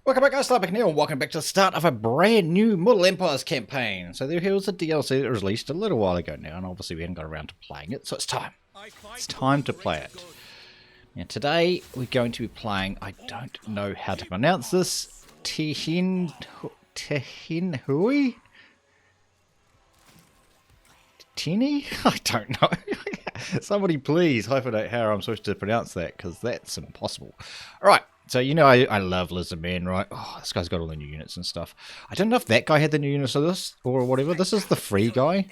Welcome back guys, Neil, and welcome back to the start of a brand new Mortal Empires campaign. So there was a DLC that was released a little while ago now, and obviously we hadn't got around to playing it, so it's time. It's time to play it. Now today we're going to be playing, I don't know how to pronounce this, Tehenhauin? Tini? I don't know. Somebody please hyphenate how I'm supposed to pronounce that, because that's impossible. Alright. So, you know, I love Lizardmen, right? Oh, this guy's got all the new units and stuff. I don't know if that guy had the new units of this, or whatever. This is the free guy.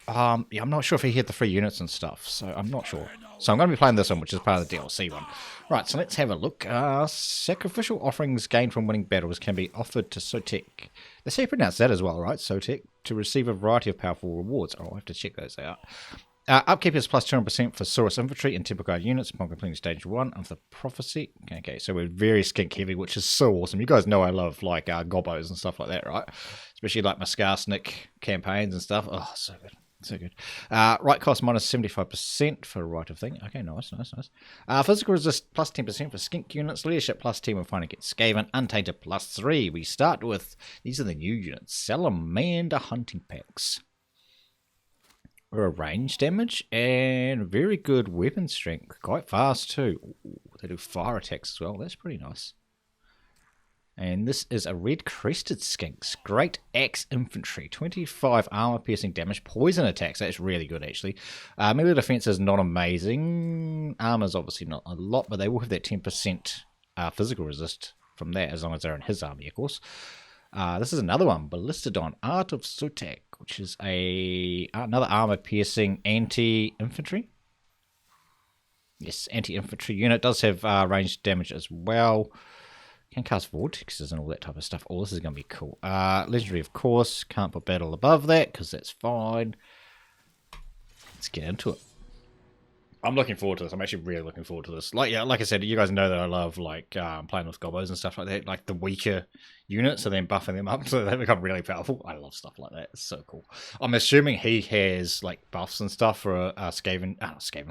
Yeah, I'm not sure if he had the free units and stuff, so I'm not sure. So I'm going to be playing this one, which is part of the DLC one. Right, so let's have a look. Sacrificial offerings gained from winning battles can be offered to Sotek. That's how you pronounce that as well, right? Sotek, to receive a variety of powerful rewards. Oh, I'll have to check those out. Upkeep is plus 200% for Saurus infantry and Temple Guard units upon completing stage 1 of the prophecy. Okay, so we're very skink heavy, which is so awesome. You guys know I love like gobos and stuff like that, right? Especially like my Skarsnik campaigns and stuff. Oh, so good. So good. Right cost minus 75% for right of thing. Okay, nice. Physical resist plus 10% for skink units. Leadership plus 10 when fighting against Skaven. Untainted plus 3. We start with, these are the new units. Salamander hunting packs. Or a range damage and very good weapon strength. Quite fast too. Ooh, they do fire attacks as well. That's pretty nice. And this is a Red Crested Skink. Great Axe Infantry. 25 armor piercing damage. Poison attacks. That's really good actually. Melee defense is not amazing. Armor's obviously not a lot, but they will have that 10% physical resist from that as long as they're in his army, of course. This is another one, Ballistodon, Art of Sotek, which is another armor-piercing anti-infantry. Yes, anti-infantry unit. Does have ranged damage as well. Can cast vortexes and all that type of stuff. Oh, this is going to be cool. Legendary, of course. Can't put battle above that, because that's fine. Let's get into it. I'm looking forward to this. I'm actually really looking forward to this. Like I said, you guys know that I love like playing with gobos and stuff like that. Like the weaker units, and then buffing them up so they become really powerful. I love stuff like that. It's so cool. I'm assuming he has like buffs and stuff for Skaven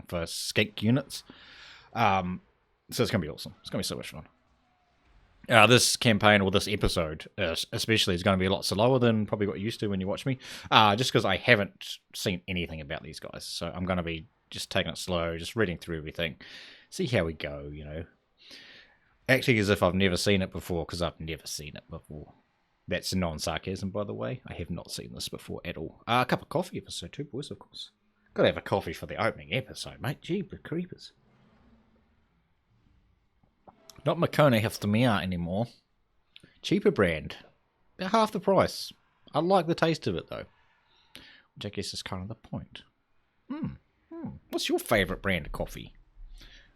for skink units. So it's gonna be awesome. It's gonna be so much fun. This campaign or this episode, especially, is going to be a lot slower than probably what you used to when you watch me. Just because I haven't seen anything about these guys, so I'm going to be just taking it slow, just reading through everything, see how we go, you know. Acting as if I've never seen it before, because I've never seen it before. That's non-sarcasm, by the way. I have not seen this before at all. A cup of coffee episode 2, boys, of course. Gotta have a coffee for the opening episode, mate. Jeepers creepers. Not Makona Hefthemia anymore. Cheaper brand. About half the price. I like the taste of it, though. Which I guess is kind of the point. What's your favourite brand of coffee?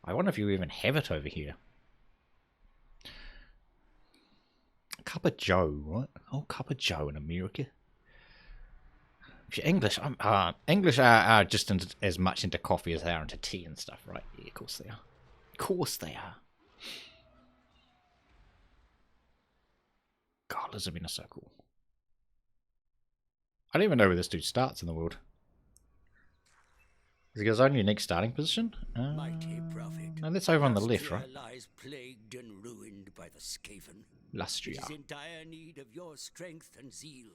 I wonder if you even have it over here. Cup of Joe, right? Oh, Cup of Joe in America. If you're English, English are just as much into coffee as they are into tea and stuff, right? Yeah, of course they are. Of course they are. God, Lizardmen are so cool. I don't even know where this dude starts in the world. Is he got his own unique starting position? No, that's over on the left, right? Lies plagued and ruined by the Skaven. Lustria. It is in dire need of your strength and zeal.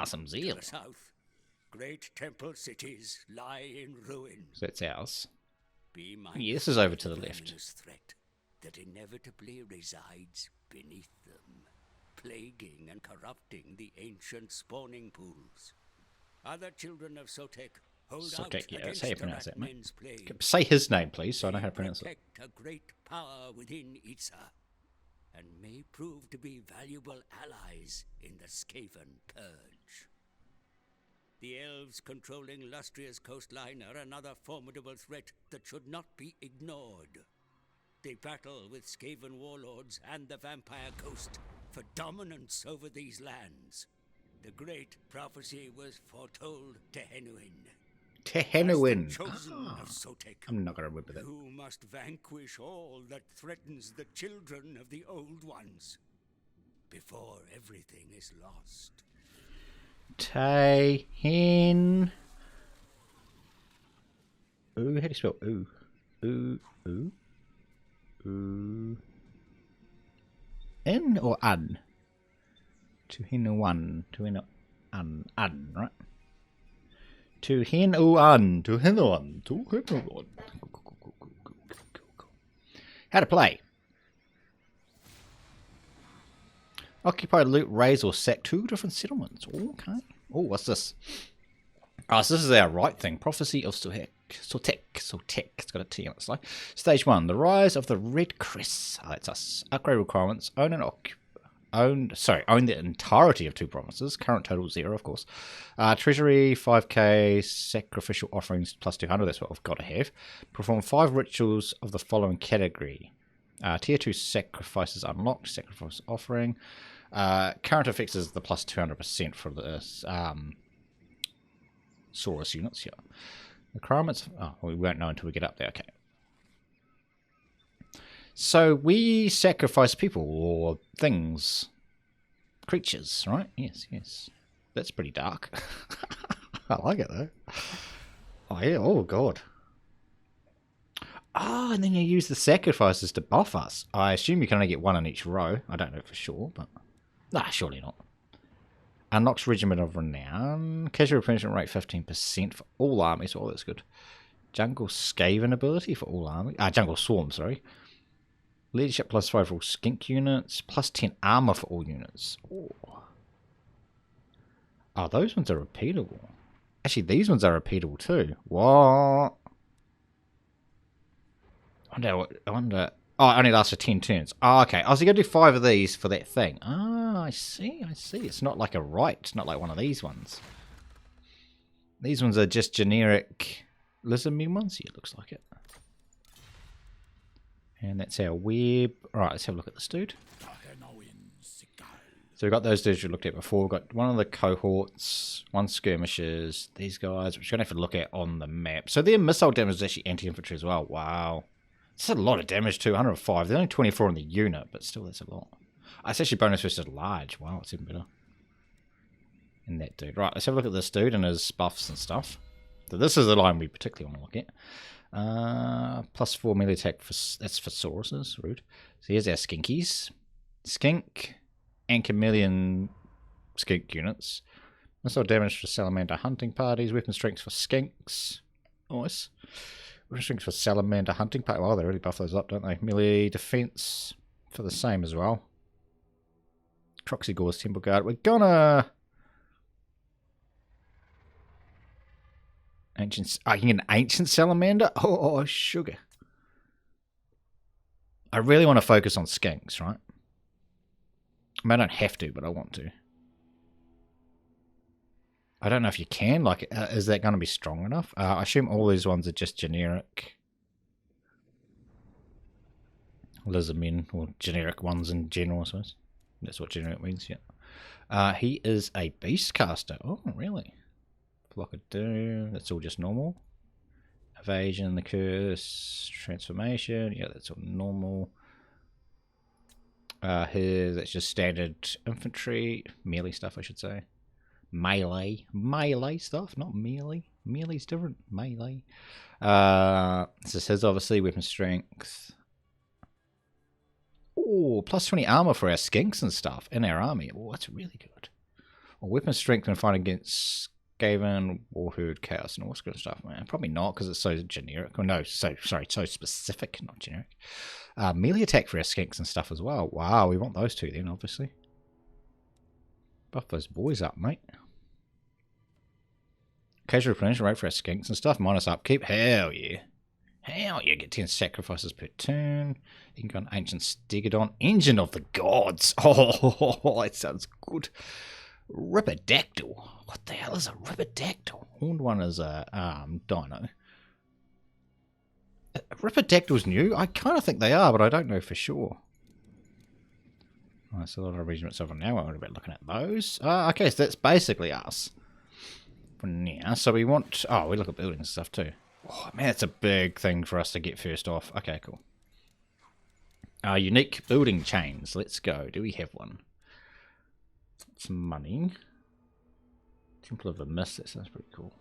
Some zeal. To the south, great temple cities lie in ruins. So that's ours. Be Yeah, this is over to the left. Threat that inevitably resides beneath them, plaguing and corrupting the ancient spawning pools. Other children of Sotek hold Sotek, out yeah, that's how you pronounce that, mate. plague. Say his name, please, so I know how to pronounce it. Protect a great power within Itza, and may prove to be valuable allies in the Skaven purge. The elves controlling Lustria's coastline are another formidable threat that should not be ignored. They battle with Skaven warlords and the Vampire Coast for dominance over these lands. The great prophecy was foretold Tehenauin. Tehenauin. Of Sotek, I'm not going to remember that. who must vanquish all that threatens the children of the Old Ones before everything is lost. Tehen. Ooh, how do you spell ooh? Ooh. in or un? Tehenauin. Right? Tehenauin. How to play. Occupy, loot, raise, or sack 2 different settlements. Okay. Oh, what's this? Oh, so this is our right thing. Prophet of Sotek. Sotek. It's got a T on it. Like Stage 1. The rise of the Red Crest. Oh, that's us. Upgrade requirements. Own the entirety of 2 provinces. Current total 0, of course. Treasury 5k. Sacrificial offerings plus 200. That's what we've got to have. Perform 5 rituals of the following category. Tier 2 sacrifices unlocked. Sacrifice offering. Current effects is the plus 200% for this Saurus units here. Requirements. Oh, we won't know until we get up there. Okay. So we sacrifice people or things, creatures, right? Yes. That's pretty dark. I like it though. Oh yeah. Oh god. Oh, and then you use the sacrifices to buff us. I assume you can only get 1 in each row. I don't know for sure, but nah, surely not. Unlocks Regiment of Renown. Casual replenishment rate 15% for all armies. Oh, that's good. Jungle Skaven ability for all armies. Jungle Swarm, sorry. Leadership plus 5 for all skink units. Plus 10 armor for all units. Oh, those ones are repeatable. Actually, these ones are repeatable too. What? I wonder. Oh, it only lasts for 10 turns. Oh, okay. Oh, so you got to do 5 of these for that thing. Ah, I see. It's not like a right. It's not like one of these ones. These ones are just generic Lizardmen ones. Yeah, it looks like it. And that's our web. Alright, let's have a look at this dude. So we've got those dudes we looked at before. We've got one of the cohorts, 1 skirmishers, these guys, which we're going to have to look at on the map. So their missile damage is actually anti-infantry as well. Wow. That's a lot of damage too, 105. There's only 24 in the unit, but still that's a lot. It's actually bonus versus large. Wow, it's even better. And that dude. Right, let's have a look at this dude and his buffs and stuff. So this is the line we particularly want to look at. Plus 4 melee attack, that's for Sauruses. Rude. So here's our Skinkies. Skink and Chameleon Skink units. Missile damage for Salamander hunting parties. Weapon strength for Skinks. Nice. Weapon strength for Salamander hunting party. Well, they really buff those up, don't they? Melee defense for the same as well. Troxy Gore's Temple Guard. We're gonna... Ancient... I can get an Ancient Salamander? Oh, sugar. I really want to focus on Skinks, right? I mean, I don't have to, but I want to. I don't know if you can. Like, is that going to be strong enough? I assume all these ones are just generic Lizardmen, or generic ones in general, I suppose. That's what generic means, yeah. He is a Beastcaster. Oh, really? Block of Doom. That's all just normal. Evasion, the Curse, Transformation. Yeah, that's all normal. Here, that's just standard infantry. Melee stuff, I should say. Melee stuff, not melee. Melee's different. Melee. This is his, obviously, weapon strength. Oh, plus 20 armor for our Skinks and stuff in our army. Oh, that's really good. Well, weapon strength when fighting against Skaven, Warherd, Chaos, and all this good stuff, man. Probably not, because it's so generic. Or no, so specific, not generic. Melee attack for our Skinks and stuff as well. Wow, we want those two then, obviously. Buff those boys up, mate. Casual replenishment rate for our Skinks and stuff, minus upkeep. Hell yeah. Hell yeah, get 10 sacrifices per turn. You can go on Ancient Stegodon. Engine of the Gods. Oh, that sounds good. Ripidactyl. What the hell is a Ripidactyl? Horned one is a dino. Ripidactyl's new? I kind of think they are, but I don't know for sure. That's a lot of Regiments of Renown. We're about looking at those. Okay, so that's basically us for now. So we want... Oh, we look at buildings and stuff too. Oh, man, that's a big thing for us to get first off. Okay, cool. Unique building chains. Let's go. Do we have one? Some money. Temple of the Mist. That sounds pretty cool.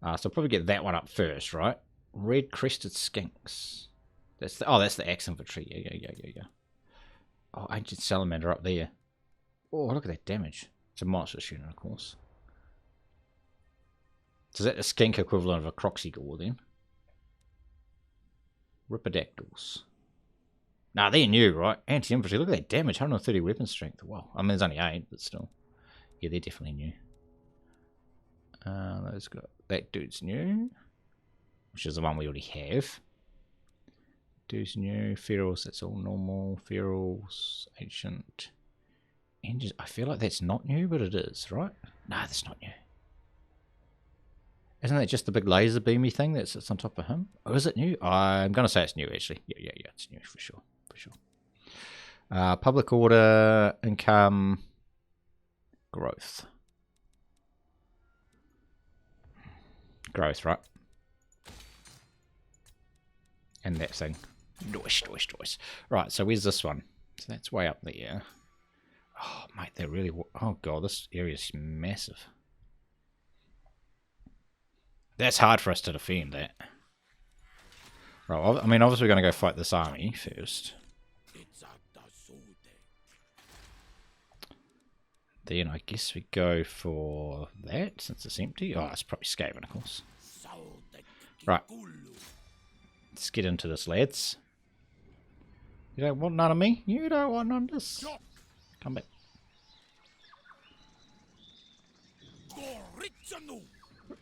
So I'll probably get that one up first, right? Red Crested Skinks. That's the axe infantry. Yeah. Oh, ancient salamander up there. Oh, look at that damage. It's a monstrous unit, of course. So is that the skink equivalent of a Croxy Gore then? Ripidactyls. Nah, they're new, right? Anti-infantry. Look at that damage. 130 weapon strength. Wow. I mean, there's only 8, but still. Yeah, they're definitely new. Those got that dude's new, which is the one we already have. Dude's new. Ferals, that's all normal. Ferals, ancient. Engines. I feel like that's not new, but it is, right? No, that's not new. Isn't that just the big laser beamy thing that sits on top of him? Or is it new? I'm going to say it's new, actually. Yeah, it's new for sure. Public order, income, growth. Growth, right? And that thing. Noise. Right, so where's this one? So that's way up there. Oh, mate, they're really... Oh, God, this area's massive. That's hard for us to defend, that. Right, I mean, obviously we're going to go fight this army first. Then I guess we go for that, since it's empty. Oh, it's probably Skaven, of course. Right. Let's get into this, lads. You don't want none of me? You don't want none of this? Come back.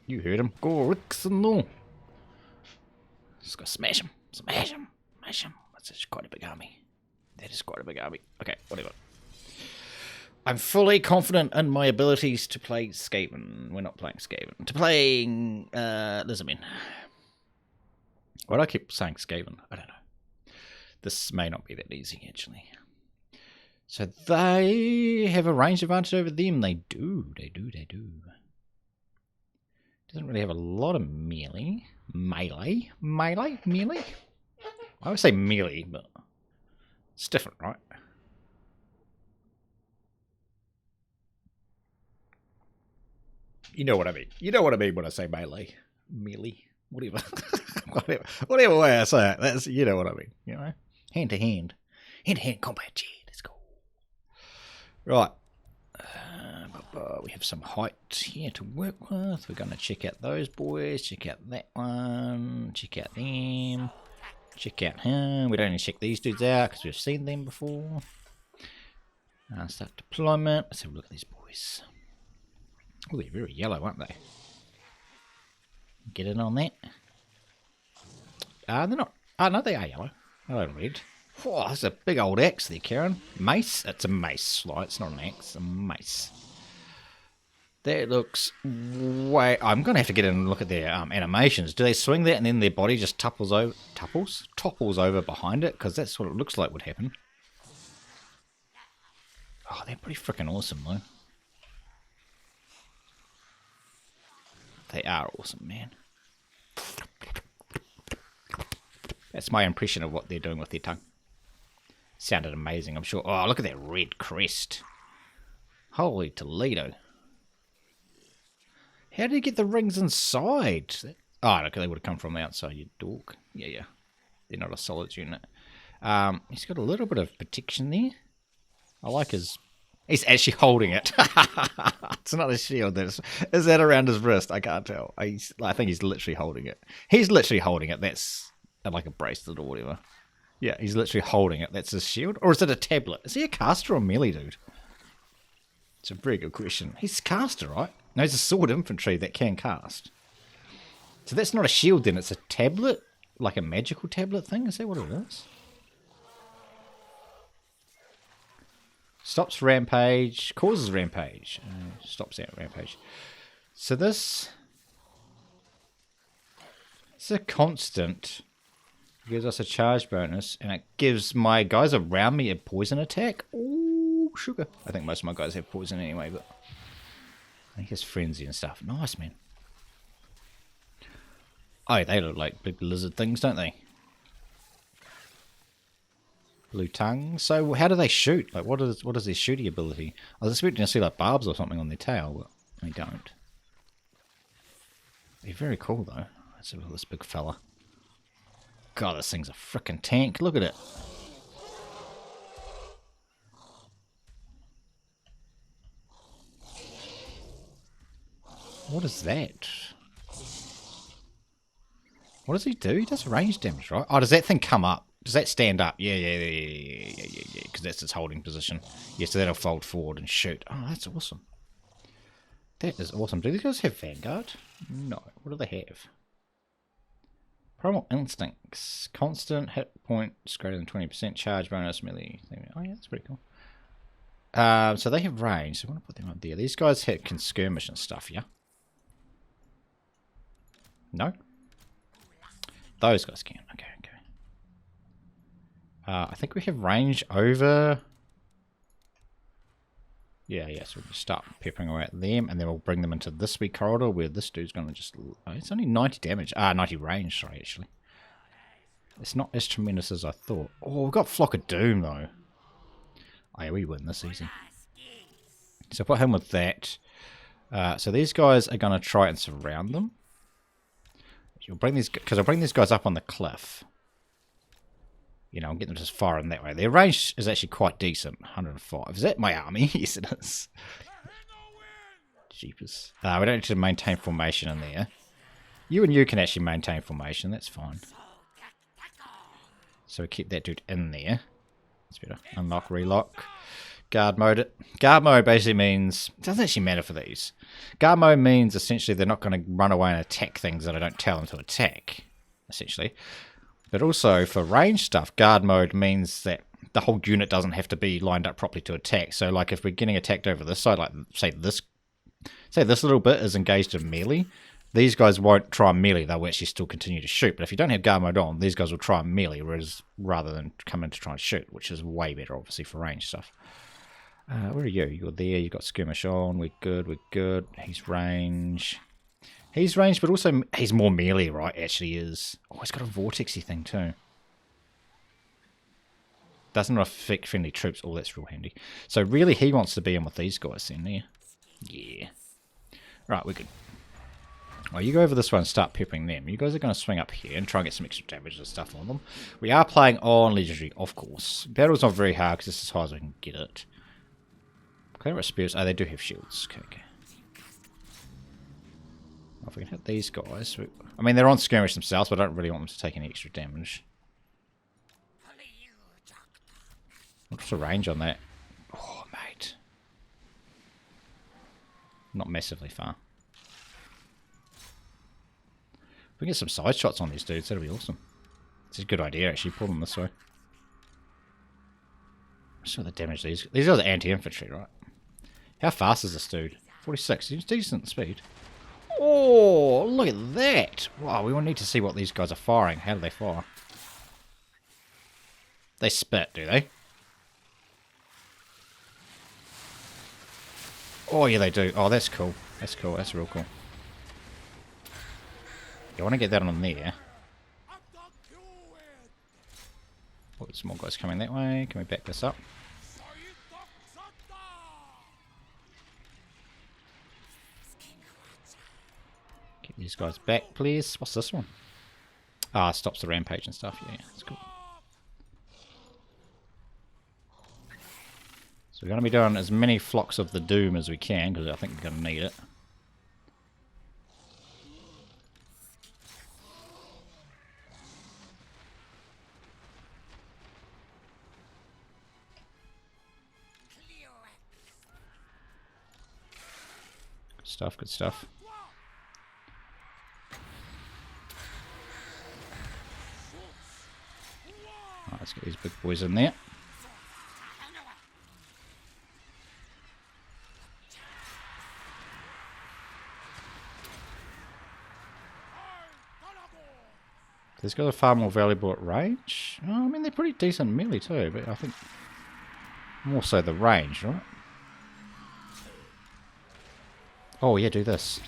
You heard him. Go Rixano. Just go smash him. Smash him. That's quite a big army. That is quite a big army. Okay, whatever. I'm fully confident in my abilities to play Skaven. We're not playing Skaven. To playing Lizardmen. Why do I keep saying Skaven? I don't know. This may not be that easy, actually. So they have a range advantage over them. They do. Doesn't really have a lot of melee. Melee? I would say melee, but it's different, right? You know what I mean. You know what I mean when I say melee. Melee. Whatever. whatever way I say it. That's, you know what I mean. You know? Hand to hand. Hand to hand combat. Yeah, let's go. Right. We have some height here to work with. We're going to check out those boys. Check out that one. Check out them. Check out him. We don't need to check these dudes out because we've seen them before. Start deployment. Let's have a look at these boys. Oh, they're very yellow, aren't they? Get in on that. They're not. Oh, no, they are yellow. Oh, they're red. Oh, that's a big old axe there, Karen. Mace? It's a mace, right? It's not an axe. It's a mace. That looks way... I'm going to have to get in and look at their animations. Do they swing that and then their body just topples over behind it? Because that's what it looks like would happen. Oh, they're pretty freaking awesome, though. They are awesome, man. That's my impression of what they're doing with their tongue. Sounded amazing, I'm sure. Oh, look at that red crest. Holy Toledo. How did he get the rings inside? Oh, okay, they would have come from the outside, you dork. Yeah. They're not a solid unit. He's got a little bit of protection there. I like his... He's actually holding it. It's not a shield. Is that around his wrist? I can't tell. I think he's literally holding it. He's literally holding it. That's like a bracelet or whatever. Yeah, he's literally holding it. That's his shield? Or is it a tablet? Is he a caster or a melee dude? It's a very good question. He's a caster, right? No, he's a sword infantry that can cast. So that's not a shield then. It's a tablet? Like a magical tablet thing? Is that what it is? Stops rampage, causes rampage. Stops that rampage. So this is a constant. It gives us a charge bonus, and it gives my guys around me a poison attack. Ooh, sugar. I think most of my guys have poison anyway, but I think it's frenzy and stuff. Nice, man. Oh, they look like big lizard things, don't they? Blue tongue. So how do they shoot? Like, what is their shooting ability? I was expecting to see like barbs or something on their tail, but they don't. They're very cool though. Let's have a look at this big fella. God, this thing's a freaking tank. Look at it. What is that? What does he do? He does range damage, right? Oh, does that thing come up? Does that stand up? Yeah. Because that's its holding position. Yeah, so that'll fold forward and shoot. Oh, that's awesome. That is awesome. Do these guys have Vanguard? No. What do they have? Primal Instincts. Constant hit points greater than 20%. Charge bonus melee. Oh, yeah, that's pretty cool. So they have range. So I want to put them up there. These guys can skirmish and stuff, yeah? No? Those guys can. Okay. I think we have range over... Yeah, so we'll just start peppering away at them, and then we'll bring them into this wee corridor where this dude's going to just... Oh, it's only 90 damage. 90 range, sorry, actually. It's not as tremendous as I thought. Oh, we've got Flock of Doom, though. Oh, yeah, we win this easy. So put him with that. So these guys are going to try and surround them. You'll bring these... Because I'll bring these guys up on the cliff. You know, I'll get them just firing that way. Their range is actually quite decent. 105. Is that my army? Yes, it is. Jeepers. We don't need to maintain formation in there. You and you can actually maintain formation. That's fine. So we keep that dude in there. That's better. Unlock, relock. Guard mode it. Guard mode basically means... It doesn't actually matter for these. Guard mode means essentially they're not going to run away and attack things that I don't tell them to attack. Essentially. But also, for range stuff, guard mode means that the whole unit doesn't have to be lined up properly to attack. So, like, if we're getting attacked over this side, like, say this little bit is engaged in melee, these guys won't try melee. They'll actually still continue to shoot. But if you don't have guard mode on, these guys will try melee, rather than come in to try and shoot, which is way better, obviously, for range stuff. Where are you? You're there. You've got skirmish on. We're good. He's range... He's ranged, but also he's more melee, right? Actually is. Oh, he's got a vortexy thing too. Doesn't affect friendly troops. Oh, that's real handy. So really, he wants to be in with these guys then, there. Yeah. Right, we're good. Well, you go over this one and start peppering them. You guys are going to swing up here and try and get some extra damage and stuff on them. We are playing on legendary, of course. Battle's not very hard because it's as high as we can get it. Clear spears. Oh, they do have shields. Okay. If we can hit these guys... I mean, they're on skirmish themselves, but I don't really want them to take any extra damage. What's the range on that? Oh, mate. Not massively far. If we get some side shots on these dudes, that'll be awesome. It's a good idea, actually. Pull them this way. So the damage these guys are anti-infantry, right? How fast is this dude? 46. He's decent speed. Oh, look at that! Wow, we will need to see what these guys are firing. How do they fire? They spit, do they? Oh, yeah, they do. Oh, that's cool. That's cool. That's real cool. You want to get that on there. Oh, some more guys coming that way. Can we back this up? Get these guys back, please. What's this one? Ah, stops the rampage and stuff. Yeah, that's cool. So we're going to be doing as many flocks of the doom as we can, because I think we're going to need it. Good stuff, good stuff. Right, let's get these big boys in there. These guys are far more valuable at range. Oh, I mean, they're pretty decent melee too, but I think more so the range, right? Oh, yeah, do this.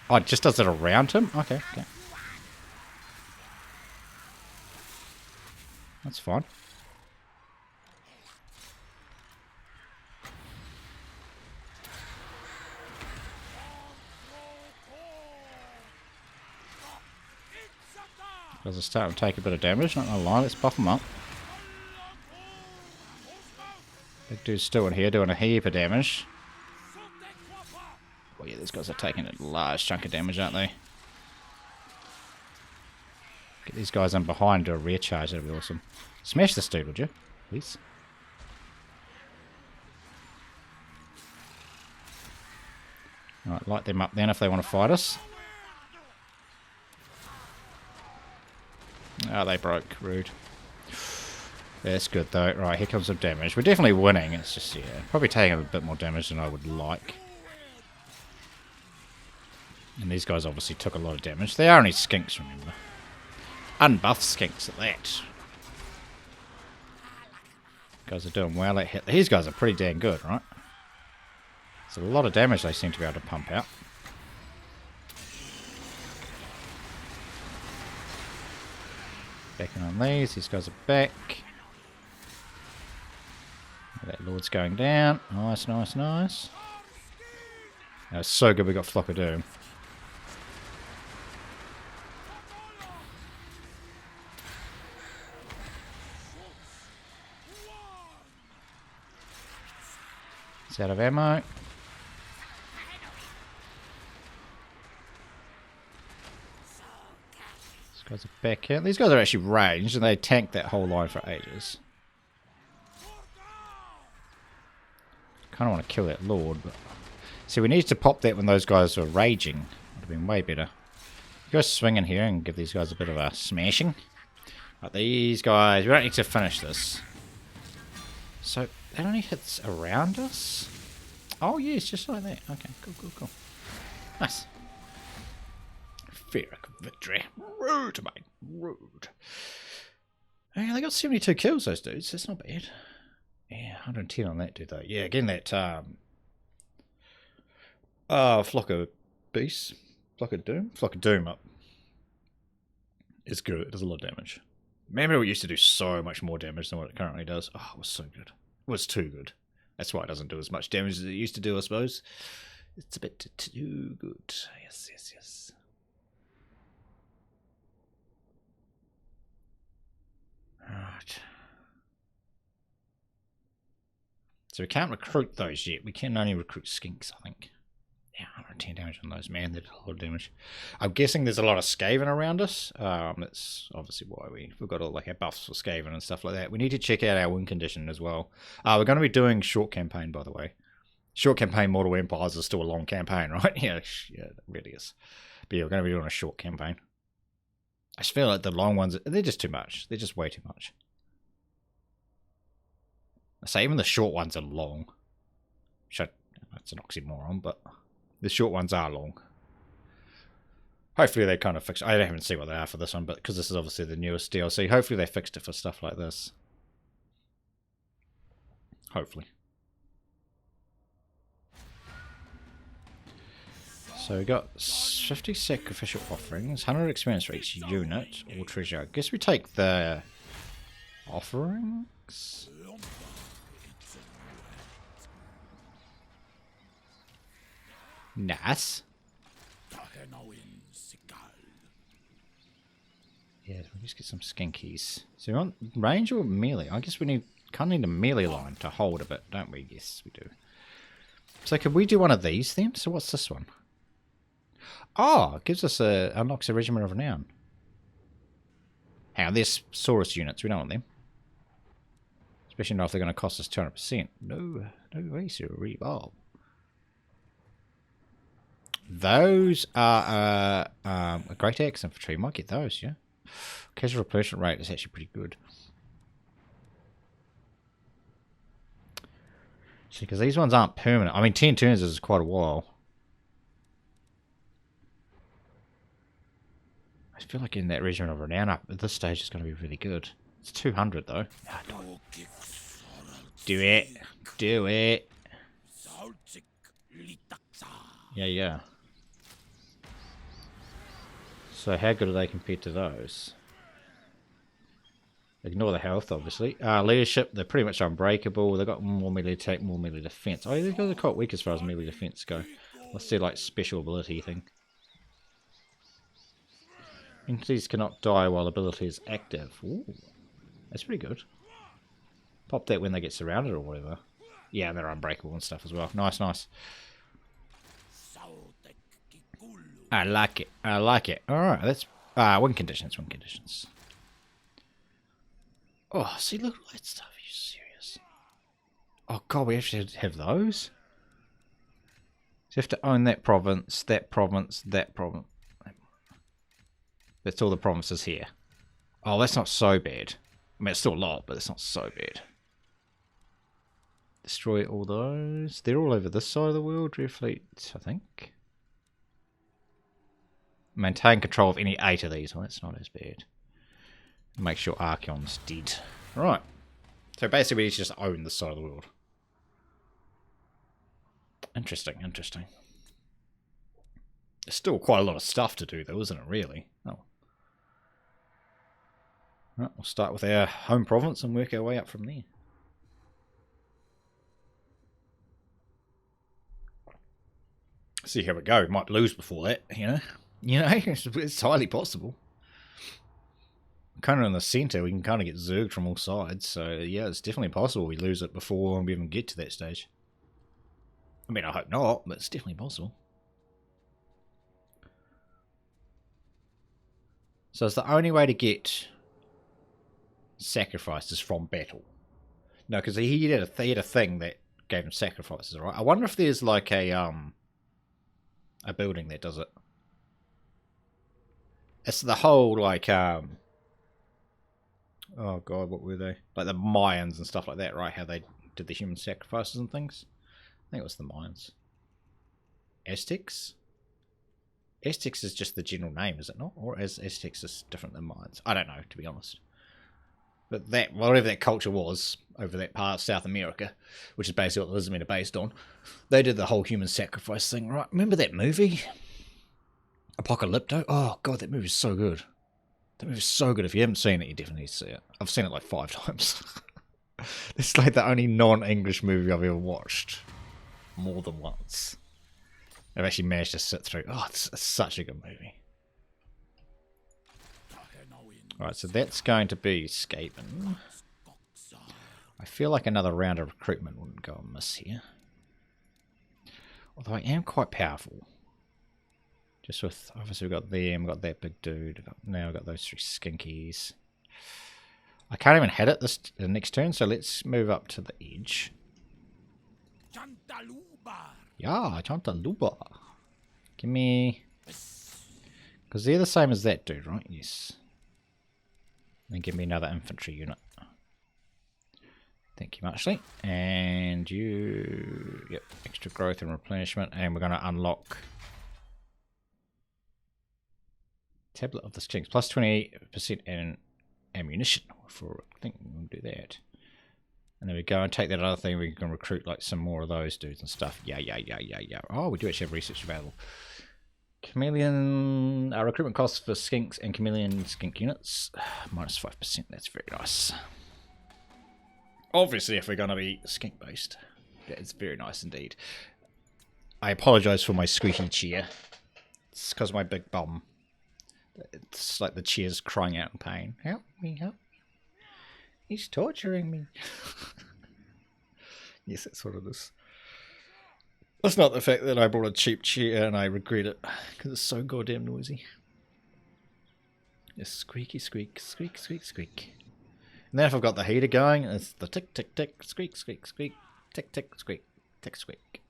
Oh, it just does it around him? Okay, okay. That's fine. Guys are starting to take a bit of damage, not gonna lie, let's buff them up. Big dude's still in here doing a heap of damage. Oh yeah, these guys are taking a large chunk of damage, aren't they? Get these guys in behind, do a rear charge, that'd be awesome. Smash this dude, would you? Please. Alright, light them up then if they want to fight us. Oh, they broke. Rude. That's good though. Right, here comes some damage. We're definitely winning. It's just, yeah, probably taking a bit more damage than I would like. And these guys obviously took a lot of damage. They are only skinks, remember. Unbuffed skinks at that. Guys are doing well. These guys are pretty damn good, right? It's a lot of damage they seem to be able to pump out. Backing on these guys are back. That Lord's going down. Nice, nice, nice. That was so good we got Flock of Doom. It's out of ammo. These guys are back out. These guys are actually ranged and they tanked that whole line for ages. Kind of want to kill that Lord, but... See, we needed to pop that when those guys were raging. Would have been way better. You guys swing in here and give these guys a bit of a smashing. But these guys... We don't need to finish this. So, that only hits around us? Oh, yes, just like that. Okay, cool, cool, cool. Nice. Pyrrhic victory. Rude, mate. Rude. Yeah, they got 72 kills, those dudes. That's not bad. Yeah, 110 on that dude, though. Yeah, again, that, Flock of Beasts. Flock of Doom? Flock of Doom up. It's good. It does a lot of damage. Remember, it used to do so much more damage than what it currently does. Oh, it was so good. It was too good. That's why it doesn't do as much damage as it used to do, I suppose. It's a bit too good. Yes, yes, yes. Alright. So we can't recruit those yet. We can only recruit Skinks, I think. Yeah, 110 damage on those, man. They did a lot of damage. I'm guessing there's a lot of Skaven around us. That's obviously why we've got all like our buffs for Skaven and stuff like that. We need to check out our win condition as well. We're going to be doing short campaign, by the way. Short campaign Mortal Empires is still a long campaign, right? Yeah, it really is. But yeah, we're going to be doing a short campaign. I just feel like the long ones, they're just too much. They're just way too much. I say even the short ones are long. That's an oxymoron, but the short ones are long. Hopefully they kind of fix. I haven't seen what they are for this one, but because this is obviously the newest DLC, hopefully they fixed it for stuff like this. Hopefully. So we got 50 sacrificial offerings, 100 experience for each unit, or treasure. I guess we take the offerings. Nice. Yeah, we'll just get some skinkies. So we want range or melee? I guess we kind of need a melee line to hold a bit, don't we? Yes, we do. So could we do one of these then? So what's this one? Oh, it gives us unlocks a Regiment of Renown. Hang on, there's Saurus units. We don't want them. Especially not if they're going to cost us 200%. No way, sir. Revolve. Those are a great axe infantry. Might get those, yeah. Casual replenishment rate is actually pretty good. See, because these ones aren't permanent. I mean, 10 turns is quite a while. I feel like in that Regiment of Renown up at this stage is going to be really good. It's 200 though. Do it. Do it. Yeah. So how good are they compared to those? Ignore the health, obviously. Leadership, they're pretty much unbreakable. They've got more melee attack, more melee defense. Oh, these guys are quite weak as far as melee defense go. What's their like special ability thing? Entities cannot die while ability is active. Ooh, that's pretty good. Pop that when they get surrounded or whatever. Yeah, and they're unbreakable and stuff as well. Nice, nice. I like it. I like it. Alright, that's... win conditions, win conditions. Oh, see, look at that stuff. Are you serious? Oh, God, we actually have those? So you have to own that province, that province, that province. That's all the provinces here. Oh, that's not so bad. I mean, it's still a lot, but it's not so bad. Destroy all those. They're all over this side of the world. Red Fleet, I think. Maintain control of any 8 of these. Well, that's not as bad. Make sure Archeon's dead. Right. So basically, we just own this side of the world. Interesting, interesting. There's still quite a lot of stuff to do, though, isn't it, really? Oh. Right, we'll start with our home province and work our way up from there. See how we go. We might lose before that, you know? You know, it's highly possible. Kind of in the centre, we can kind of get zerged from all sides, so yeah, it's definitely possible we lose it before we even get to that stage. I mean, I hope not, but it's definitely possible. So it's the only way to get sacrifices from battle. No, because he had a thing that gave him sacrifices, right? I wonder if there's like a building that does it. It's the whole like oh god, what were they? Like the Mayans and stuff like that, right? How they did the human sacrifices and things. I think it was the Mayans. Aztecs? Aztecs is just the general name, is it not? Or is Aztecs is different than Mayans? I don't know, to be honest. But that, whatever that culture was over that part of South America, which is basically what the Lizardmen are based on, they did the whole human sacrifice thing, right? Remember that movie? Apocalypto? Oh god, that movie's so good. That movie's so good. If you haven't seen it, you definitely need to see it. I've seen it like 5 times. It's like the only non-English movie I've ever watched more than once. I've actually managed to sit through. Oh, it's such a good movie. Alright, so that's going to be Skaven. I feel like another round of recruitment wouldn't go amiss here. Although I am quite powerful. Just with, obviously we've got them, we've got that big dude. Now we've got those 3 skinkies. I can't even hit it the next turn, so let's move up to the edge. Yeah, Chantaluba. Give me... Because they're the same as that dude, right? Yes. Then give me another infantry unit. Thank you muchly. And you... Yep, extra growth and replenishment. And we're going to unlock... Tablet of the Skinks. Plus 20% in ammunition. For, I think we'll do that. And then we go and take that other thing. We can recruit like some more of those dudes and stuff. Yeah. Oh, we do actually have research available. Chameleon recruitment costs for skinks and chameleon skink units. Minus 5%. That's very nice. Obviously, if we're going to be skink based, that's very nice indeed. I apologise for my squeaky chair. It's because of my big bum. It's like the chair's crying out in pain. Help me, help me. He's torturing me. Yes, that's what it is. That's not the fact that I bought a cheap chair and I regret it, because it's so goddamn noisy. Just squeaky squeak, squeak, squeak, squeak. And then if I've got the heater going, it's the tick, tick, tick, squeak, squeak, squeak, tick, tick, squeak, tick, squeak.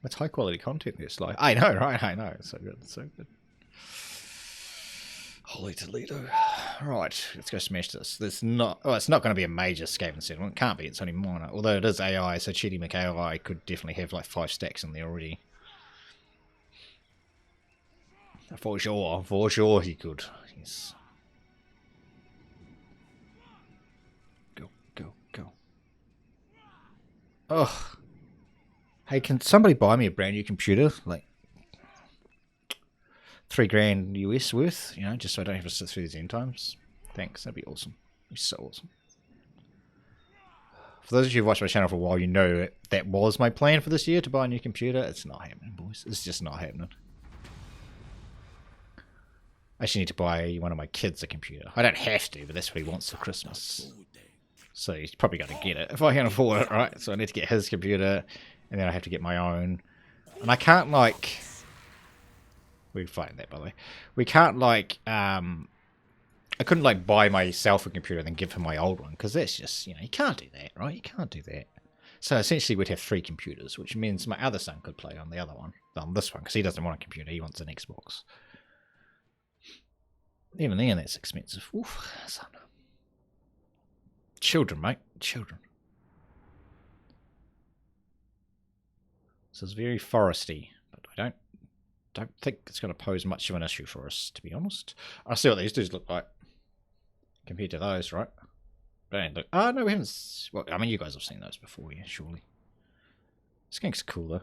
That's high quality content there, Sly. I know, right? I know. It's so good, it's so good. Holy Toledo. Right, let's go smash this. There's not... Oh, it's not going to be a major Skaven settlement. It can't be, it's only minor. Although it is AI, so Cheaty McAI could definitely have like 5 stacks in there already. For sure he could. Yes. Go, go, go. Oh. Hey, can somebody buy me a brand new computer? Like... $3,000 US worth, you know, just so I don't have to sit through these end times. Thanks, that'd be awesome. That'd be so awesome. For those of you who've watched my channel for a while, you know that was my plan for this year, to buy a new computer. It's not happening, boys. It's just not happening. I actually need to buy one of my kids a computer. I don't have to, but that's what he wants for Christmas. So he's probably going to get it, if I can afford it, right? So I need to get his computer, and then I have to get my own. And I can't, like... We're fighting that, by the way. We can't, like, I couldn't, like, buy myself a computer and then give him my old one, because that's just, you know, you can't do that, right? You can't do that. So essentially we'd have 3 computers, which means my other son could play on the other one, on this one, because he doesn't want a computer, he wants an Xbox. Even then, that's expensive. Oof, son. Children, mate, children. This is very foresty, but I don't think it's going to pose much of an issue for us, to be honest. I see what these dudes look like compared to those, right? But look, oh no, we haven't. Well, I mean, you guys have seen those before, yeah, surely. Skinks are cooler.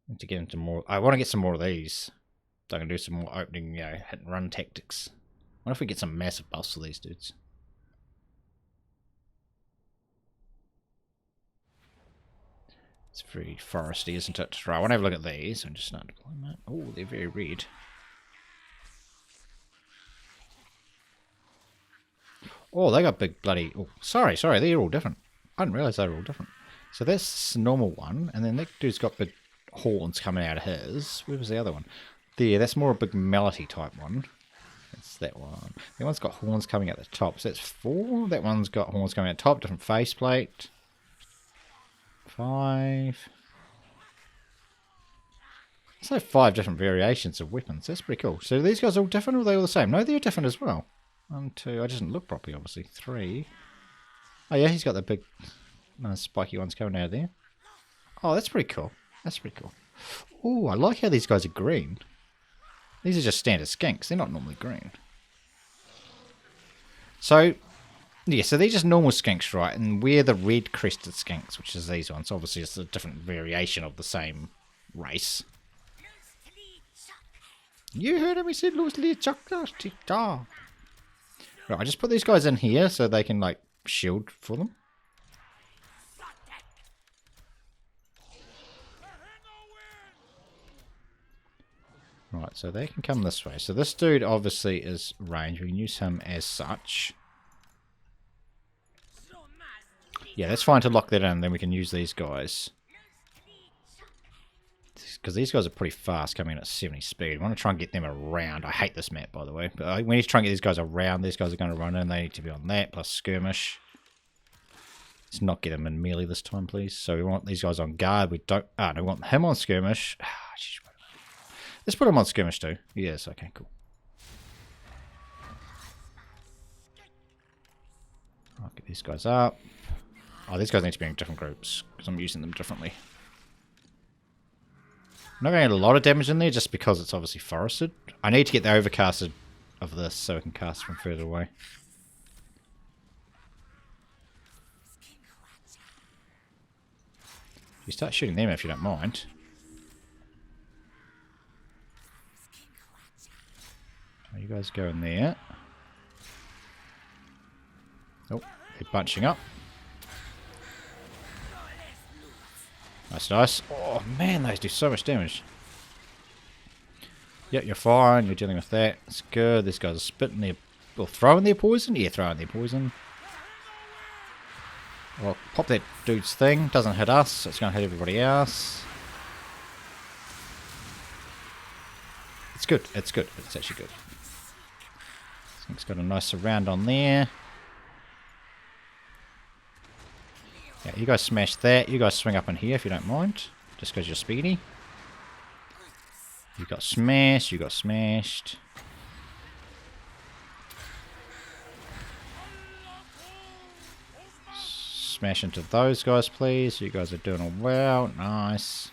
Need to get into more. I want to get some more of these. So I can do some more opening, you know, hit and run tactics. What if we get some massive buffs for these dudes? It's very foresty, isn't it? Right, I want to have a look at these. I'm just starting to play them out. Oh, they're very red. Oh, they got big bloody... Oh, sorry, they're all different. I didn't realise they were all different. So that's the normal one, and then that dude's got big horns coming out of his. Where was the other one? There, that's more a big melody type one. That's that one. That one's got horns coming out the top. So that's 4. That one's got horns coming out the top, different faceplate. 5. So 5 different variations of weapons. That's pretty cool. So these guys are all different, or are they all the same? No, they're different as well. 1, 2. I didn't look properly, obviously. 3. Oh yeah, he's got the big, nice spiky ones coming out of there. Oh, that's pretty cool. That's pretty cool. Oh, I like how these guys are green. These are just standard skinks. They're not normally green. So, yeah, so they're just normal skinks, right? And we're the Red Crested Skinks, which is these ones. Obviously, it's a different variation of the same race. You heard him, he said Lustria, Chaqua. Right, I just put these guys in here so they can, like, shield for them. Right, so they can come this way. So this dude obviously is range. We can use him as such. Yeah, that's fine to lock that in. Then we can use these guys. Because these guys are pretty fast coming in at 70 speed. I want to try and get them around. I hate this map, by the way. But we need to try and get these guys around. These guys are going to run in. They need to be on that, plus skirmish. Let's not get them in melee this time, please. So we want these guys on guard. We don't... Ah, no, we want him on skirmish. Let's put him on skirmish too. Yes, okay, cool. I'll get these guys up. Oh, these guys need to be in different groups, because I'm using them differently. I'm not going to get a lot of damage in there, just because it's obviously forested. I need to get the overcasted of this, so I can cast from further away. You start shooting them if you don't mind. You guys go in there. Oh, they're bunching up. That's nice. Oh man, those do so much damage. Yep, you're fine. You're dealing with that. It's good. These guys are spitting their... Or throwing their poison? Yeah, throwing their poison. Well, pop that dude's thing. Doesn't hit us, so it's going to hit everybody else. It's good. It's good. It's actually good. It's got a nice surround on there. Yeah, you guys smash that. You guys swing up in here if you don't mind. Just because you're speedy. You got smashed. You got smashed. Smash into those guys, please. You guys are doing all well. Nice.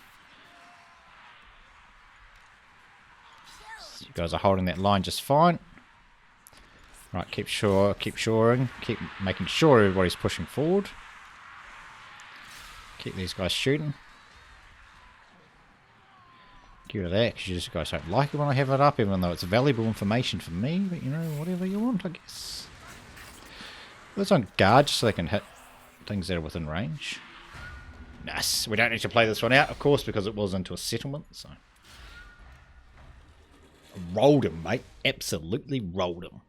You guys are holding that line just fine. Right, keep shoring, keep making sure everybody's pushing forward. Keep these guys shooting. Get rid of that, because you just guys don't like it when I have it up, even though it's valuable information for me, but you know, whatever you want, I guess. It's on guard, just so they can hit things that are within range. Nice. We don't need to play this one out, of course, because it was into a settlement, so... Rolled him, mate. Absolutely rolled him.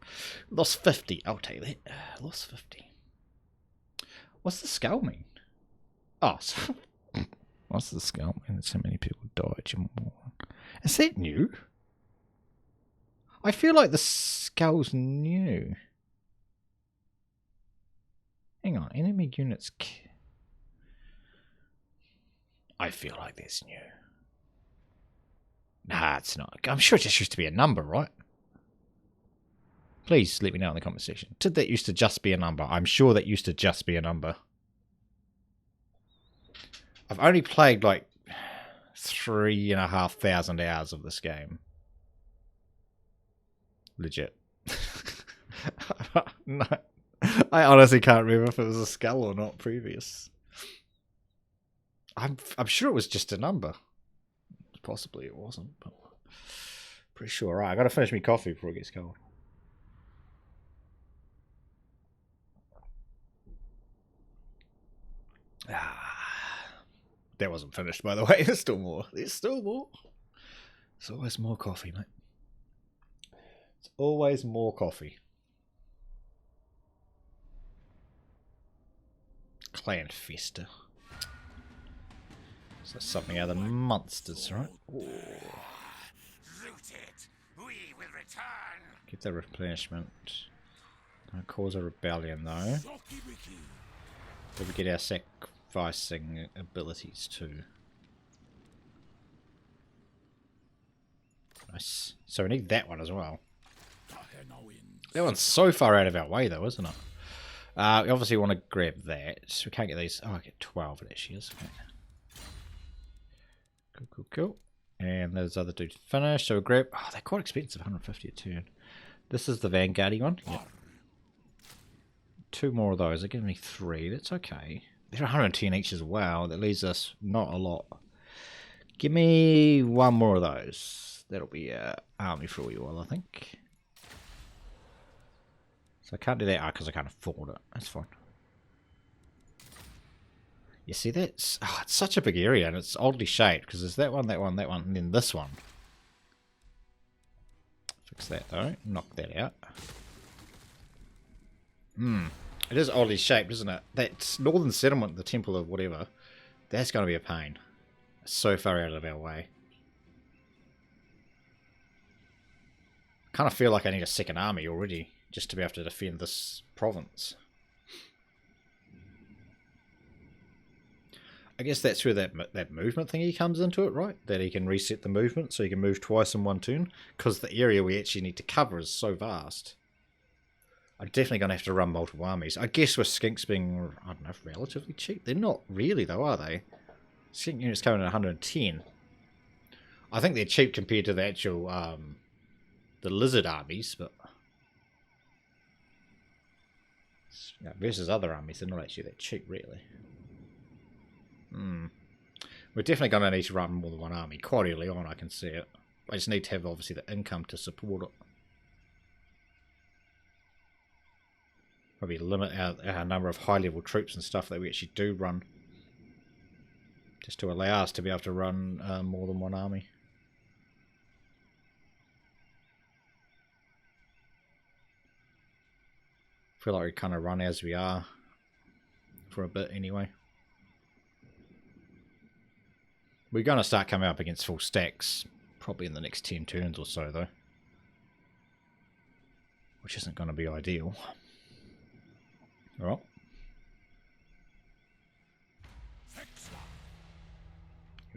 Lost 50. I'll tell you that. Lost 50. What's the skull mean? Oh, so What's the skull? And so many people died. Is that new? I feel like the skull's new. Hang on, enemy units. I feel like that's new. Nah, it's not. I'm sure it just used to be a number, right? Please let me know in the comment section. Did that used to just be a number? I'm sure that used to just be a number. I've only played like 3,500 hours of this game. Legit. No, I honestly can't remember if it was a skull or not previous. I'm sure it was just a number. Possibly it wasn't, but pretty sure. Right, I gotta finish my coffee before it gets cold. That wasn't finished, by the way. There's still more. There's still more. There's always more coffee, mate. It's always more coffee. Clan Festa. So that's something out of the monsters, right? Ooh. Get the replenishment. Don't cause a rebellion, though. But we get our sacrificing abilities, too. Nice. So we need that one as well. That one's so far out of our way, though, isn't it? We obviously want to grab that. So we can't get these. Oh, I get 12 it actually is. Okay. Cool, cool, cool. And those other dudes finished. So we'll grab. Oh, they're quite expensive. 150 a turn. This is the Vanguardy one. Yep. 2 more of those. They give me 3. That's okay. They're 110 each as well. That leaves us not a lot. Give me 1 more of those. That'll be army for you all, I think. So I can't do that because I can't afford it. That's fine. You see, that's it's such a big area and it's oddly shaped because there's that one, that one, that one, and then this one. Fix that though. Knock that out. It is oddly shaped, isn't it? That northern settlement, the temple of whatever, that's going to be a pain. It's so far out of our way. I kind of feel like I need a second army already just to be able to defend this province. I guess that's where that movement thingy comes into it, right? That he can reset the movement so you can move twice in one turn. Because the area we actually need to cover is so vast. I'm definitely going to have to run multiple armies. I guess with Skinks being, I don't know, relatively cheap. They're not really though, are they? Skink units coming at 110. I think they're cheap compared to the actual, the lizard armies, but... Yeah, versus other armies, they're not actually that cheap, really. We're definitely going to need to run more than one army. Quite early on, I can see it. I just need to have, obviously, the income to support it. Probably limit our number of high-level troops and stuff that we actually do run. Just to allow us to be able to run more than one army. I feel like we kind of run as we are. For a bit, anyway. We're going to start coming up against full stacks. Probably in the next 10 turns or so, though. Which isn't going to be ideal. Alright.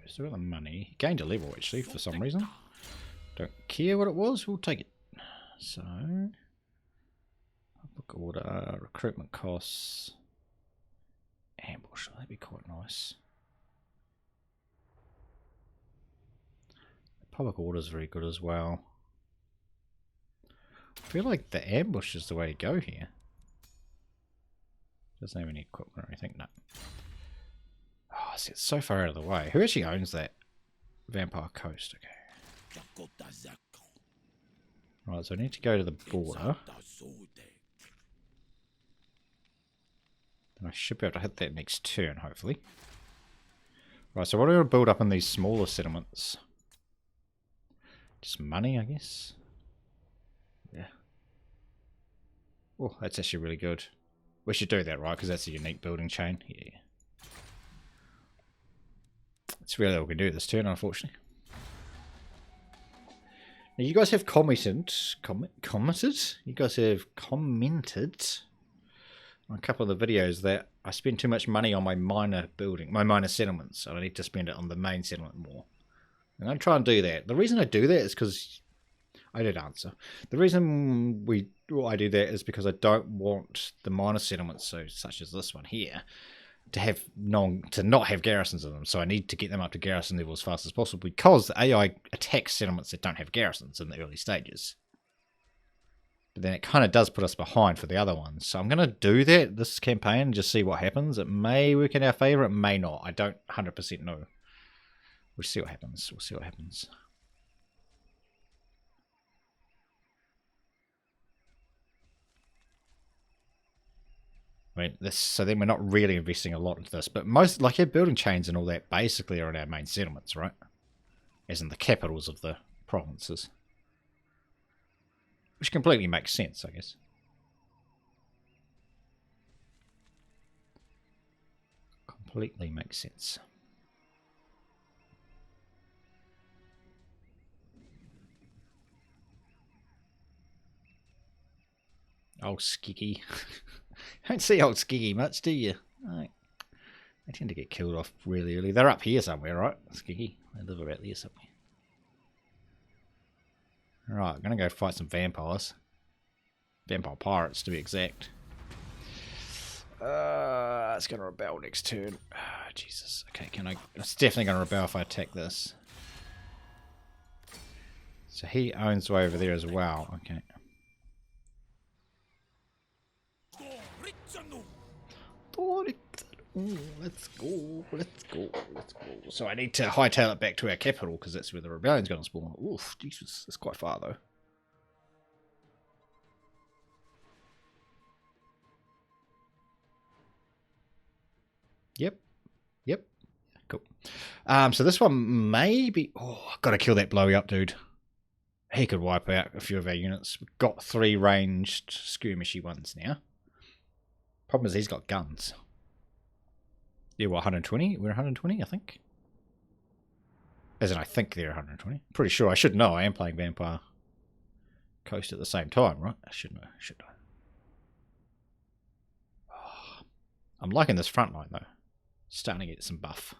Still got the money. Gained a level, actually, for some reason. Don't care what it was, we'll take it. So... Book order, recruitment costs... Ambush, that'd be quite nice. Public order is very good as well. I feel like the ambush is the way to go here. Doesn't have any equipment or anything, no. Oh, see, it's so far out of the way. Who actually owns that? Vampire Coast, okay. Right, so I need to go to the border. And I should be able to hit that next turn, hopefully. Right, so what do we want to build up in these smaller settlements? Just money, I guess. Yeah. Oh, that's actually really good. We should do that, right? Because that's a unique building chain. Yeah. That's really all we can do this turn, unfortunately. Now, you guys have commented? You guys have commented on a couple of the videos that I spend too much money on my minor settlements, so I need to spend it on the main settlement more. I'm going to try and do that. The reason I do that is because I did answer. The reason I do that is because I don't want the minor settlements, so such as this one here, to not have garrisons in them. So I need to get them up to garrison level as fast as possible because the AI attacks settlements that don't have garrisons in the early stages. But then it kind of does put us behind for the other ones. So I'm going to do that this campaign and just see what happens. It may work in our favour, it may not. I don't 100% know. We'll see what happens. We'll see what happens. I mean, so then we're not really investing a lot into this, but most, like our building chains and all that, basically are in our main settlements, right? As in the capitals of the provinces. Which completely makes sense, I guess. Completely makes sense. Old Skiggy. Don't see old Skiggy much, do you? Right. They tend to get killed off really early. They're up here somewhere, right? Skiggy. They live about there somewhere. Right, I'm going to go fight some vampires. Vampire pirates, to be exact. It's going to rebel next turn. Oh, Jesus. Okay, it's definitely going to rebel if I attack this. So he owns way over there as well. Okay. Let's go. So I need to hightail it back to our capital because that's where the rebellion's going to spawn. Oof, Jesus, that's quite far though. Yep. Cool. So this one may be... Oh, I've got to kill that blowy up dude. He could wipe out a few of our units. We've got 3 ranged skirmishy ones now. Problem is he's got guns. Yeah, what, 120? We're 120, I think. As in, I think they're 120. Pretty sure. I should know. I am playing Vampire Coast at the same time, right? I should know. Oh, I'm liking this front line, though. Starting to get some buff.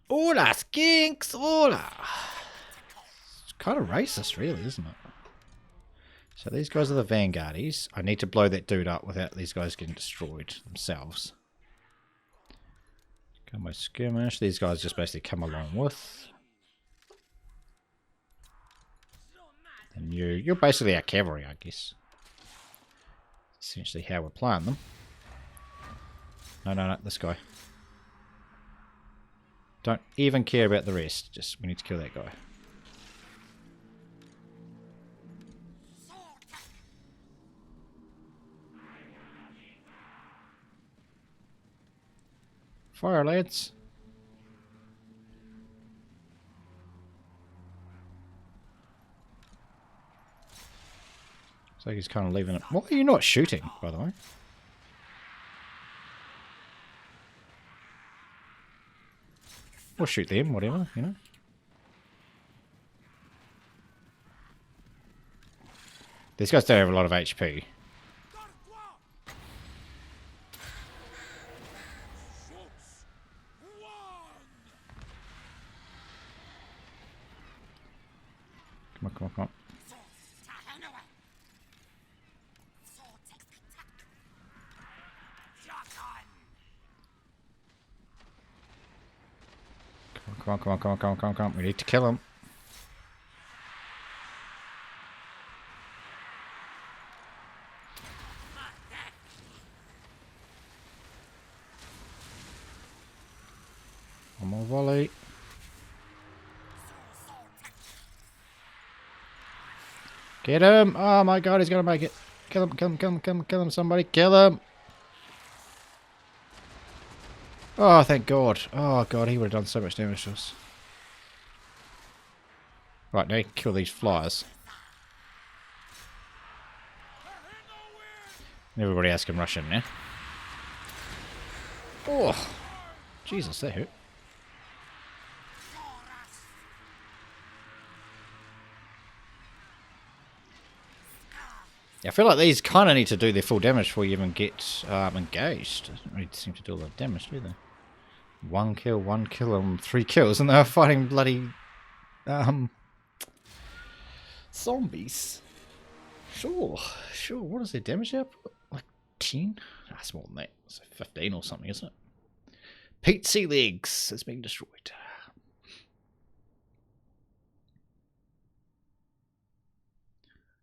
Hola, Skinks! Hola! It's kind of racist, really, isn't it? So these guys are the vanguardies. I need to blow that dude up without these guys getting destroyed themselves. Combo skirmish. These guys just basically come along with. And you're basically our cavalry, I guess. Essentially how we're playing them. No, this guy. Don't even care about the rest. Just, we need to kill that guy. Fire, lads. So he's kind of leaving it. Why are you not shooting, by the way? Or shoot them, whatever, you know. These guys don't have a lot of HP. Come on. Come on. We need to kill him. One more volley. Get him! Oh my god, he's gonna make it. Kill him, somebody. Kill him! Oh, thank god. Oh god, he would have done so much damage to us. Right, now you can kill these flyers. Everybody else can rush in now. Oh, Jesus, that hurt. Yeah, I feel like these kind of need to do their full damage before you even get engaged. Doesn't really seem to do a lot of damage, do they? 1 kill, and 3 kills, and they're fighting bloody zombies. Sure. What is their damage output? Like 10? That's more than that. It's 15 or something, isn't it? Pete Sea Legs has been destroyed.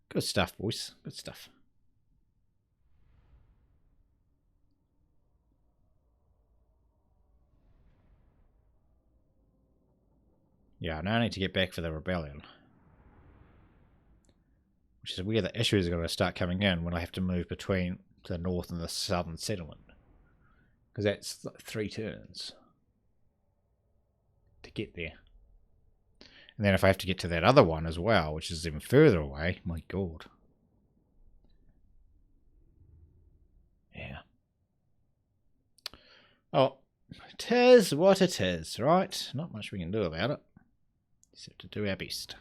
Good stuff, boys. Good stuff. Yeah, now I need to get back for the rebellion. Which is where the issues are going to start coming in when I have to move between the north and the southern settlement. Because that's like 3 turns to get there. And then if I have to get to that other one as well, which is even further away, my god. Yeah. Oh, it is what it is, right? Not much we can do about it. Except to do our best.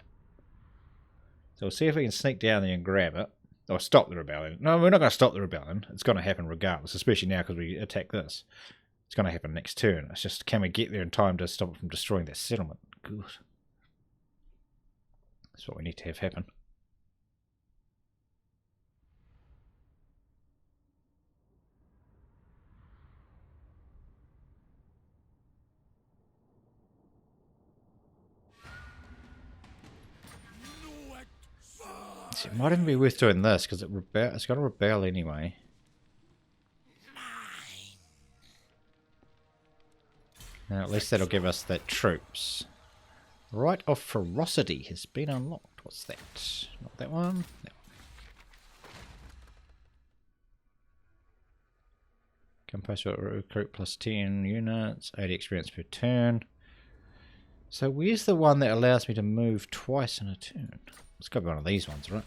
So we'll see if we can sneak down there and grab it. Or stop the rebellion. No, we're not going to stop the rebellion. It's going to happen regardless, especially now because we attack this. It's going to happen next turn. It's just, can we get there in time to stop it from destroying that settlement? Good. That's what we need to have happen. It might even be worth doing this because it's got to rebel anyway. Now at least that'll give us that troops. Right of ferocity has been unlocked. What's that? Not that one. That one. Compost recruit plus 10 units, 80 experience per turn. So where's the one that allows me to move twice in a turn? It's got to be one of these ones, right?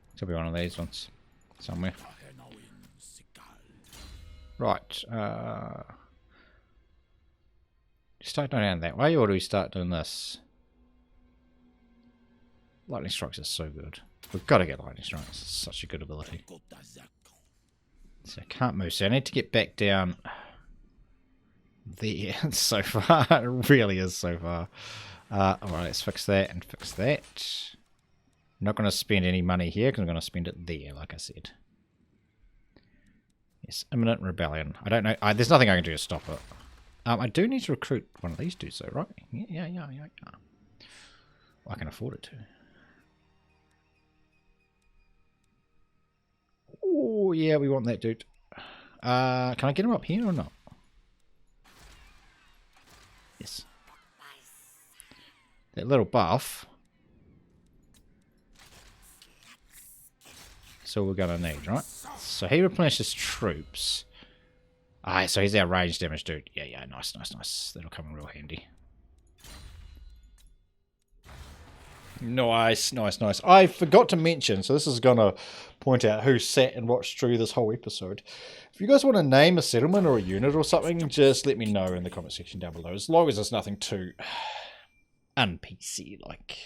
It's got to be one of these ones. Somewhere. Right. Start going down that way, or do we start doing this? Lightning strikes are so good. We've got to get lightning strikes. It's such a good ability. So I can't move. So I need to get back down there. It's so far. It really is so far. Alright, let's fix that and fix that. I'm not going to spend any money here because I'm going to spend it there, like I said. Yes, imminent rebellion. I don't know. There's nothing I can do to stop it. I do need to recruit one of these dudes, though, right? Yeah. Well, I can afford it to. Oh, yeah, we want that dude. Can I get him up here or not? Yes. That little buff. That's all we're going to need, right? So he replenishes troops. So he's our range damage dude. Yeah, nice. That'll come in real handy. Nice. I forgot to mention, so this is going to point out who sat and watched through this whole episode. If you guys want to name a settlement or a unit or something, just let me know in the comment section down below. As long as there's nothing too un-PC-like.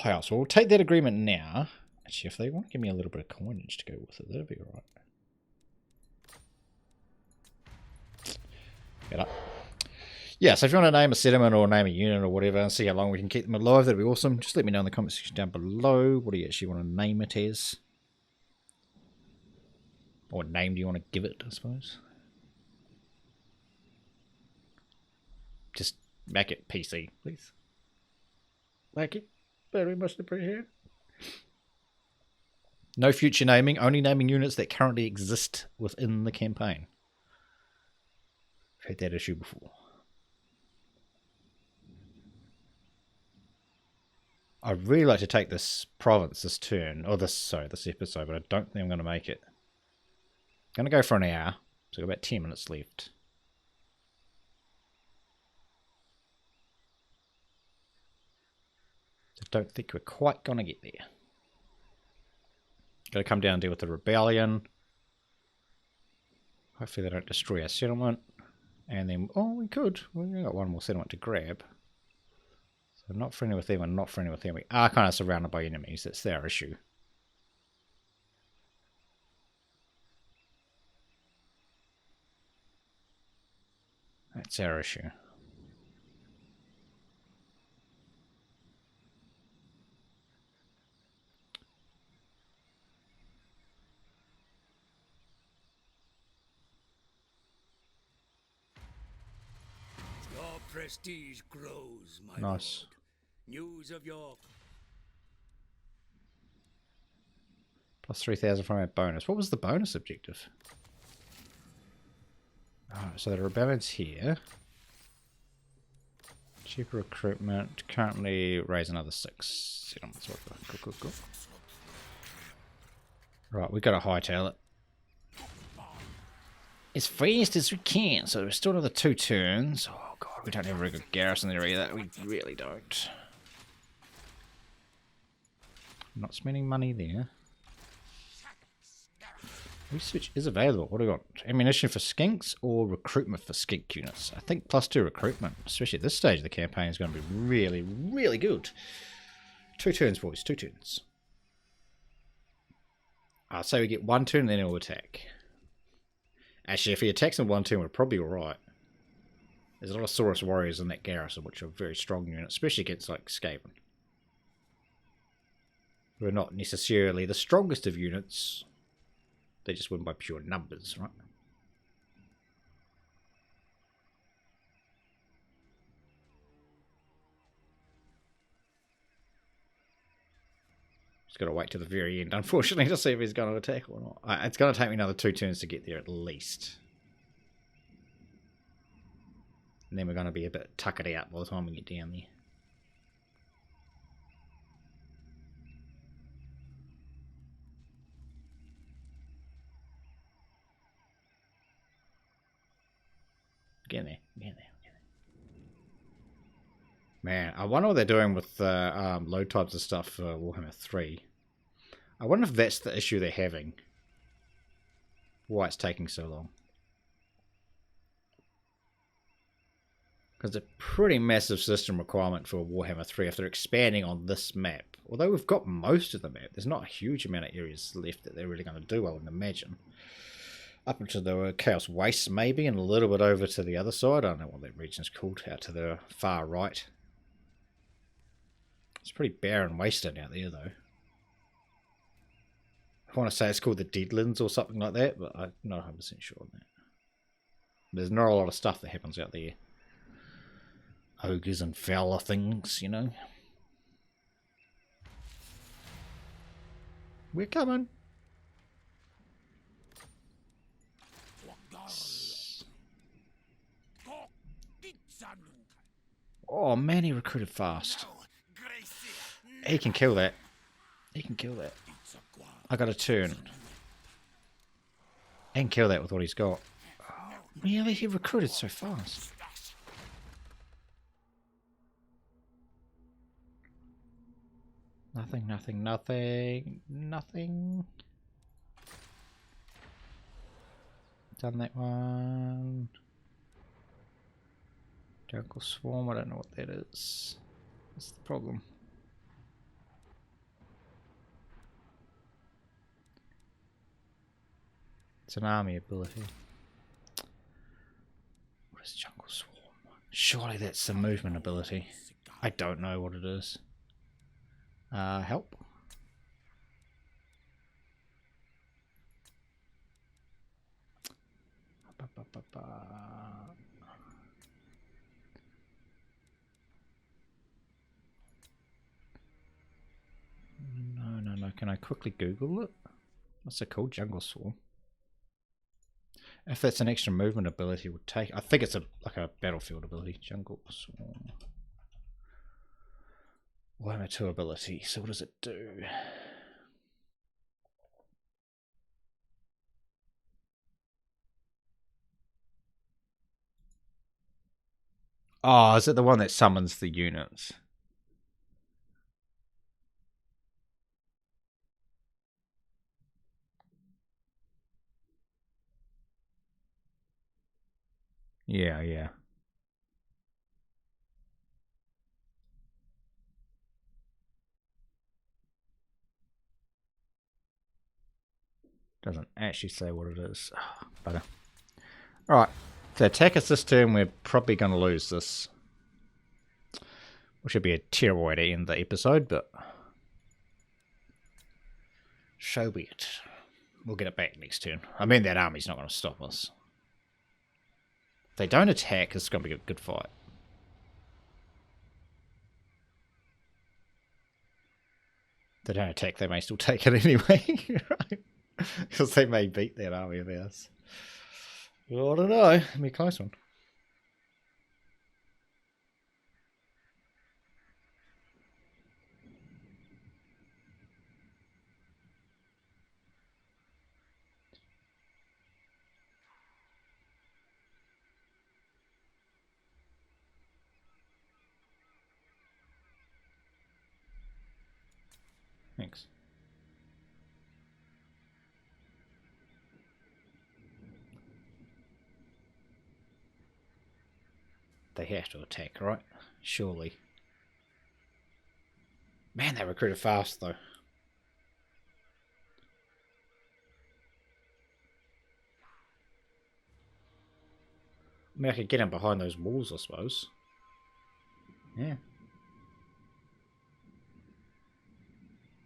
Alright, so we'll take that agreement now. Actually, if they want to give me a little bit of coinage to go with it, that'll be alright. Get up. Yeah, so if you want to name a settlement or name a unit or whatever and see how long we can keep them alive, that'd be awesome. Just let me know in the comment section down below. What do you actually want to name it as? Or what name do you want to give it, I suppose? Just make it PC, please. Thank you. Very much appreciated. No future naming, only naming units that currently exist within the campaign. I've had that issue before. I'd really like to take this province this turn, or this episode, but I don't think I'm going to make it. I'm going to go for an hour, so I've got about 10 minutes left. I don't think we're quite going to get there. Got to come down and deal with the rebellion. Hopefully they don't destroy our settlement. And then, oh, we could. We've got one more settlement to grab. So not friendly with them and not friendly with them. We are kind of surrounded by enemies. That's their issue. That's our issue. Your prestige grows, my Nice. lord. News of your... Plus 3,000 from our bonus. What was the bonus objective? Oh, so the rebellion's here. Cheaper recruitment. Currently raise another 6 settlements. Cool. Right, we've got to hightail it as fast as we can. So we're still another 2 turns. Oh god, we don't have a very good garrison there either. We really don't. I'm not spending money there. Research is available. What do we got? Ammunition for skinks or recruitment for skink units? I think +2 recruitment, especially at this stage of the campaign, is going to be really, really good. 2 turns, boys. 2 turns. I'll say we get 1 turn and then he'll attack. Actually, if he attacks in 1 turn, we're probably alright. There's a lot of Saurus warriors in that garrison, which are very strong units, especially against like Skaven. We're not necessarily the strongest of units. They just win by pure numbers, right? Just got to wait to the very end, unfortunately, to see if he's going to attack or not. It's going to take me another 2 turns to get there at least. And then we're going to be a bit tuckered out by the time we get down there. Get there. Man, I wonder what they're doing with load types and stuff for Warhammer 3. I wonder if that's the issue they're having. Why it's taking so long. Because it's a pretty massive system requirement for Warhammer 3 if they're expanding on this map. Although we've got most of the map, there's not a huge amount of areas left that they're really going to do, I would imagine. Up into the Chaos Wastes, maybe, and a little bit over to the other side. I don't know what that region's called, out to the far right. It's pretty barren wasteland out there, though. I want to say it's called the Deadlands or something like that, but I'm not 100% sure on that. There's not a lot of stuff that happens out there. Ogres and fowler things, you know. We're coming. Oh man, he recruited fast. He can kill that. He can kill that. I got a turn. He can kill that with what he's got. Oh, really? He recruited so fast. Nothing. Done that one. Jungle Swarm, I don't know what that is. That's the problem. It's an army ability. What is Jungle Swarm? Surely that's the movement ability. I don't know what it is. Help. No. Can I quickly Google it? What's it called? Jungle Swarm. If that's an extra movement ability, we'll take. I think it's like a battlefield ability. Jungle Swarm. Warhammer 2 ability. So what does it do? Oh, is it the one that summons the units? Yeah, yeah. Doesn't actually say what it is. Oh, bugger. Alright. To attack us this turn, we're probably going to lose this. Which would be a terrible way to end the episode, but... so be it. We'll get it back next turn. I mean, that army's not going to stop us. If they don't attack, it's going to be a good fight. If they don't attack, they may still take it anyway. Right? Because they may beat that army of ours. Well, I don't know. It'll be a close one. Thanks. They have to attack, right? Surely. Man, they recruited fast, though. I mean, I could get him behind those walls, I suppose. Yeah.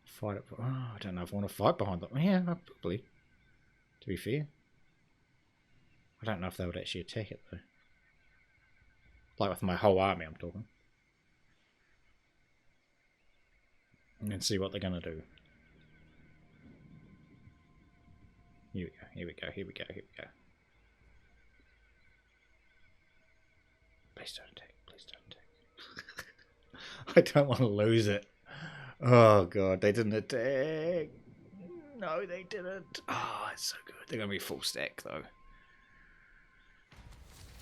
Fight it. Oh, I don't know if I want to fight behind them. Yeah, probably. To be fair. I don't know if they would actually attack it, though. Like with my whole army, I'm talking. And then see what they're going to do. Here we go, here we go, here we go, here we go. Please don't attack, please don't attack. I don't want to lose it. Oh god, they didn't attack. No, they didn't. Oh, it's so good. They're going to be full stack, though.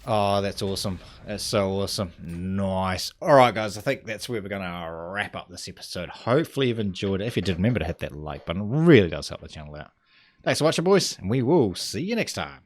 Oh, that's awesome. That's so awesome. Nice. Alright, guys, I think that's where we're going to wrap up this episode. Hopefully you've enjoyed it. If you did, remember to hit that like button. It really does help the channel out. Thanks for watching, boys, and we will see you next time.